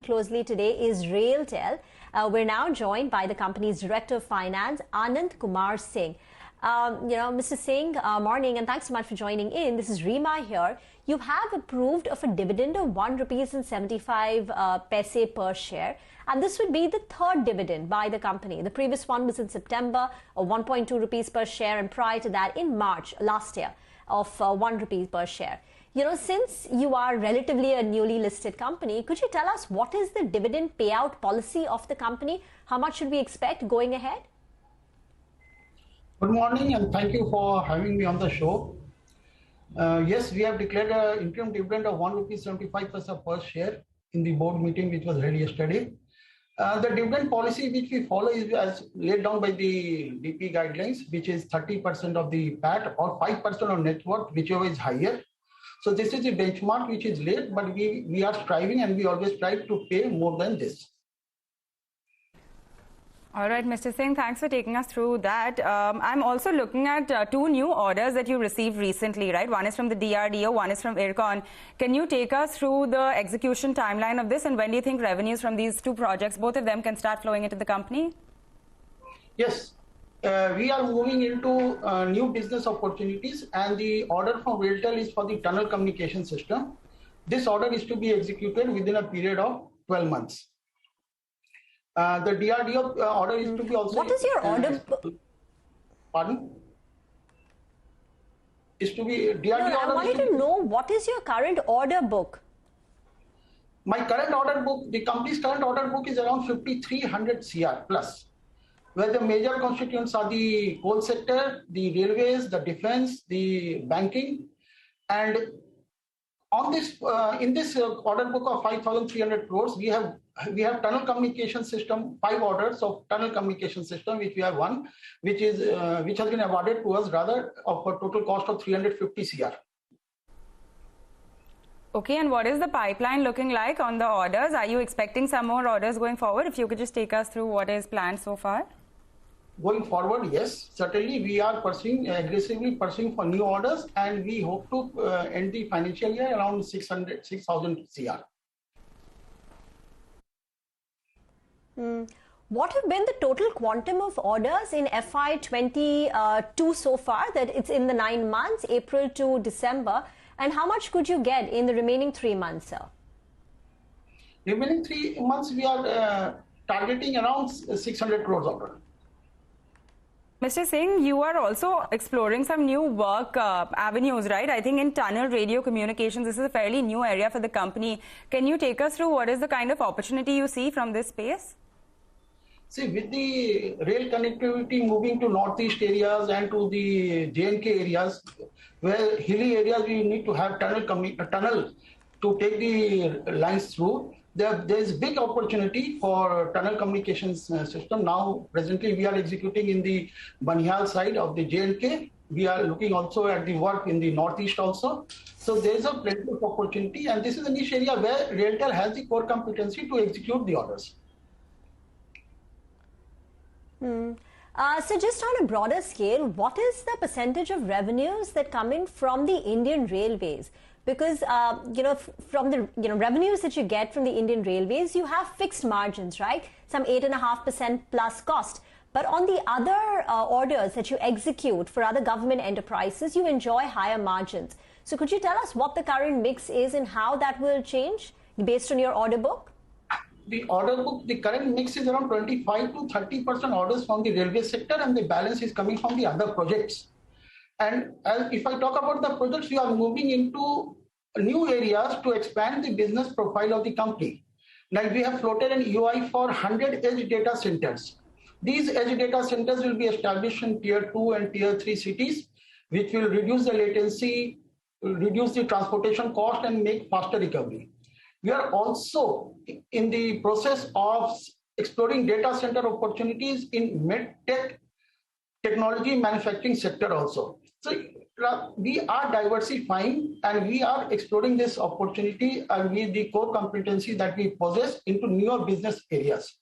closely today is RailTel. We're now joined by the company's Director of Finance, Anand Kumar Singh. Mr. Singh, morning, and thanks so much for joining in. This is Rima here. You have approved of a dividend of ₹1.75 per share, and this would be the third dividend by the company. The previous one was in September of ₹1.2 per share, and prior to that in March last year of ₹1 per share. Since you are relatively a newly listed company, could you tell us what is the dividend payout policy of the company? How much should we expect going ahead? Good morning, and thank you for having me on the show. Yes, we have declared an interim dividend of ₹1.75 per share in the board meeting, which was held yesterday. The dividend policy which we follow is as laid down by the DP guidelines, which is 30% of the PAT or 5% of net worth, whichever is higher. So this is the benchmark which is laid, but we are striving, and we always strive to pay more than this. All right, Mr. Singh, thanks for taking us through that. I'm also looking at two new orders that you received recently, right? One is from the DRDO, one is from IRCON. Can you take us through the execution timeline of this, and when do you think revenues from these two projects, both of them, can start flowing into the company? Yes. We are moving into new business opportunities, and the order from RailTel is for the tunnel communication system. This order is to be executed within a period of 12 months. The DRDO order is to be also... What is your order? Pardon? Is to be... DRDO I wanted to know, what is your current order book? My current order book, the company's current order book is around 5,300 CR plus, where the major constituents are the coal sector, the railways, the defense, the banking. And on this, in this order book of 5,300 crores, we have tunnel communication system, 5 orders of tunnel communication system, which we have won, which has been awarded to us rather of a total cost of 350 CR. Okay, and what is the pipeline looking like on the orders? Are you expecting some more orders going forward? If you could just take us through what is planned so far. Going forward, yes, certainly we are aggressively pursuing for new orders, and we hope to end the financial year around 6,000 CR. What have been the total quantum of orders in FY22 so far, that it's in the 9 months, April to December, and how much could you get in the remaining 3 months, sir? Remaining 3 months, we are targeting around 600 crores order. Mr. Singh, you are also exploring some new work avenues, right? I think in tunnel radio communications, this is a fairly new area for the company. Can you take us through what is the kind of opportunity you see from this space? See, with the rail connectivity moving to northeast areas and to the J&K areas, where hilly areas we need to have tunnel to take the lines through. There is big opportunity for tunnel communications system. Now, presently, we are executing in the Banial side of the J&K. We are looking also at the work in the northeast also. So there is a plenty of opportunity, and this is a niche area where RailTel has the core competency to execute the orders. So just on a broader scale, what is the percentage of revenues that come in from the Indian Railways? Because, from the revenues that you get from the Indian Railways, you have fixed margins, right? Some 8.5% plus cost. But on the other orders that you execute for other government enterprises, you enjoy higher margins. So could you tell us what the current mix is and how that will change based on your order book? The order book, the current mix is around 25 to 30% orders from the railway sector, and the balance is coming from the other projects. And if I talk about the projects, we are moving into new areas to expand the business profile of the company. Like we have floated an EOI for 100 edge data centers. These edge data centers will be established in tier 2 and tier 3 cities, which will reduce the latency, reduce the transportation cost, and make faster recovery. We are also in the process of exploring data center opportunities in medtech technology manufacturing sector also. So we are diversifying, and we are exploring this opportunity with the core competency that we possess into newer business areas.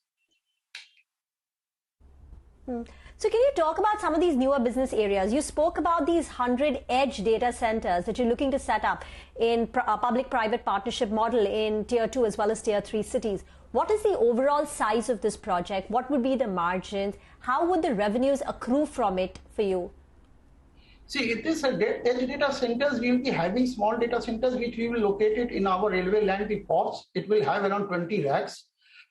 So can you talk about some of these newer business areas? You spoke about these 100 edge data centers that you're looking to set up in public-private partnership model in Tier 2 as well as Tier 3 cities. What is the overall size of this project? What would be the margins? How would the revenues accrue from it for you? See, it is edge data centers. We will be having small data centers which we will locate it in our railway land, the POPs. It will have around 20 racks.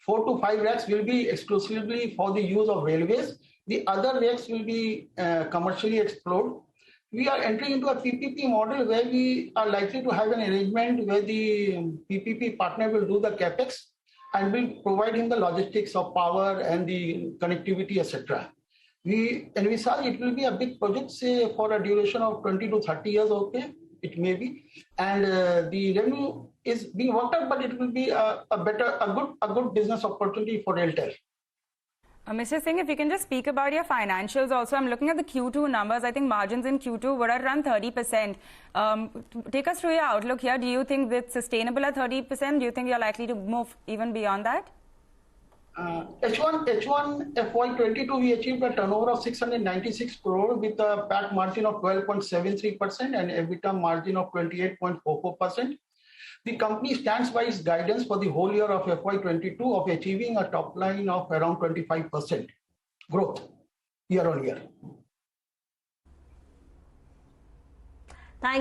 4 to 5 racks will be exclusively for the use of railways. The other racks will be commercially explored. We are entering into a PPP model where we are likely to have an arrangement where the PPP partner will do the capex and will provide him the logistics of power and the connectivity, etc. We envisage it will be a big project, say for a duration of 20 to 30 years, okay, it may be. And the revenue is being worked out, but it will be a good business opportunity for RailTel. Mr. Singh, if you can just speak about your financials also. I'm looking at the Q2 numbers. I think margins in Q2 were around 30%. Take us through your outlook here. Do you think that's sustainable at 30%? Do you think you're likely to move even beyond that? H1 FY22, we achieved a turnover of 696 crore with a PAT margin of 12.73% and EBITDA margin of 28.44%. The company stands by its guidance for the whole year of FY22 of achieving a top line of around 25% growth year on year. Thank you.